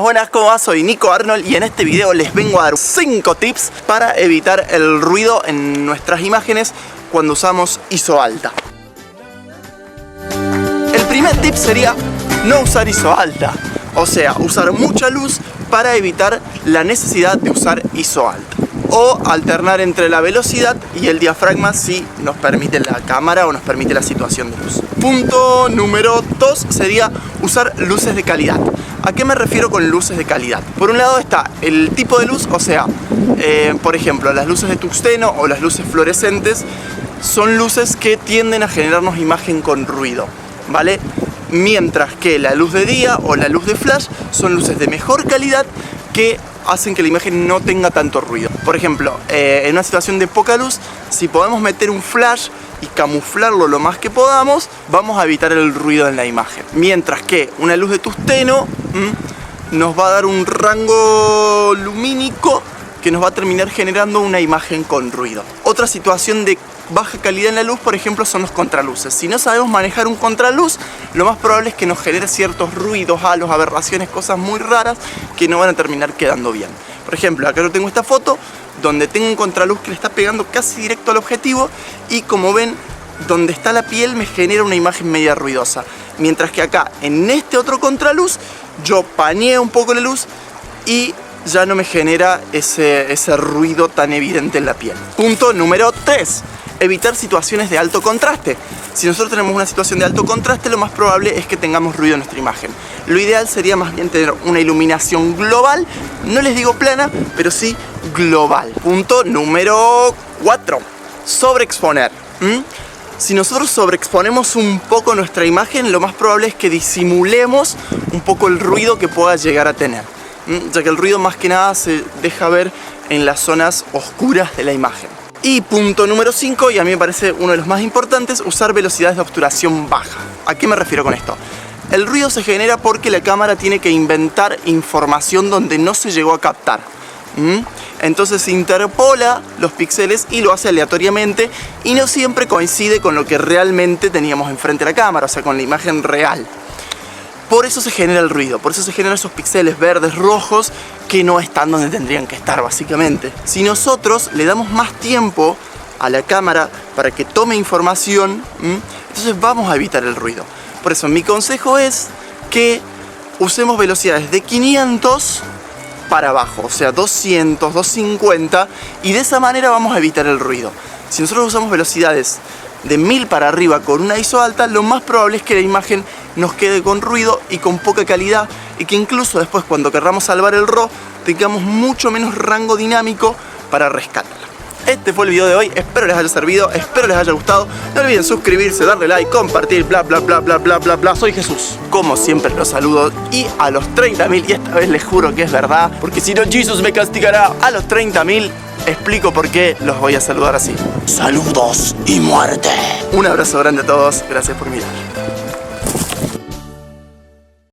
Buenas, ¿cómo va? Soy Nico Arnold y en este video les vengo a dar 5 tips para evitar el ruido en nuestras imágenes cuando usamos ISO alta. El primer tip sería no usar ISO alta, o sea, usar mucha luz para evitar la necesidad de usar ISO alta. O alternar entre la velocidad y el diafragma si nos permite la cámara o nos permite la situación de luz. Punto número 2 sería usar luces de calidad. ¿A qué me refiero con luces de calidad? Por un lado está el tipo de luz, o sea, por ejemplo, las luces de tungsteno o las luces fluorescentes son luces que tienden a generarnos imagen con ruido, ¿vale? Mientras que la luz de día o la luz de flash son luces de mejor calidad que hacen que la imagen no tenga tanto ruido. Por ejemplo, en una situación de poca luz, si podemos meter un flash y camuflarlo lo más que podamos, vamos a evitar el ruido en la imagen. Mientras que una luz de tungsteno nos va a dar un rango lumínico que nos va a terminar generando una imagen con ruido. Otra situación de baja calidad en la luz, por ejemplo, son los contraluces. Si no sabemos manejar un contraluz, lo más probable es que nos genere ciertos ruidos, halos, aberraciones, cosas muy raras que no van a terminar quedando bien. Por ejemplo, acá yo tengo esta foto donde tengo un contraluz que le está pegando casi directo al objetivo y como ven, donde está la piel me genera una imagen media ruidosa. Mientras que acá, en este otro contraluz, yo pañeo un poco la luz y ya no me genera ese ruido tan evidente en la piel. Punto número 3. Evitar situaciones de alto contraste. Si nosotros tenemos una situación de alto contraste, lo más probable es que tengamos ruido en nuestra imagen. Lo ideal sería más bien tener una iluminación global, no les digo plana, pero sí global. Punto número 4. Sobreexponer. Si nosotros sobreexponemos un poco nuestra imagen, lo más probable es que disimulemos un poco el ruido que pueda llegar a tener, ya que el ruido más que nada se deja ver en las zonas oscuras de la imagen. Y punto número 5, y a mí me parece uno de los más importantes, usar velocidades de obturación baja. ¿A qué me refiero con esto? El ruido se genera porque la cámara tiene que inventar información donde no se llegó a captar. Entonces interpola los píxeles y lo hace aleatoriamente y no siempre coincide con lo que realmente teníamos enfrente de la cámara, o sea, con la imagen real. Por eso se genera el ruido, por eso se generan esos píxeles verdes, rojos, que no están donde tendrían que estar, básicamente. Si nosotros le damos más tiempo a la cámara para que tome información, entonces vamos a evitar el ruido. Por eso mi consejo es que usemos velocidades de 500 para abajo, o sea, 200, 250, y de esa manera vamos a evitar el ruido. Si nosotros usamos velocidades de 1000 para arriba con una ISO alta, lo más probable es que la imagen nos quede con ruido y con poca calidad, y que incluso después, cuando querramos salvar el RAW, tengamos mucho menos rango dinámico para rescatarla. Este fue el video de hoy, espero les haya servido, espero les haya gustado. No olviden suscribirse, darle like, compartir, bla bla bla bla bla bla bla. Soy Jesús, como siempre los saludo, y a los 30.000, y esta vez les juro que es verdad, porque si no Jesús me castigará, a los 30.000 explico por qué los voy a saludar así. Saludos y muerte. Un abrazo grande a todos, gracias por mirar.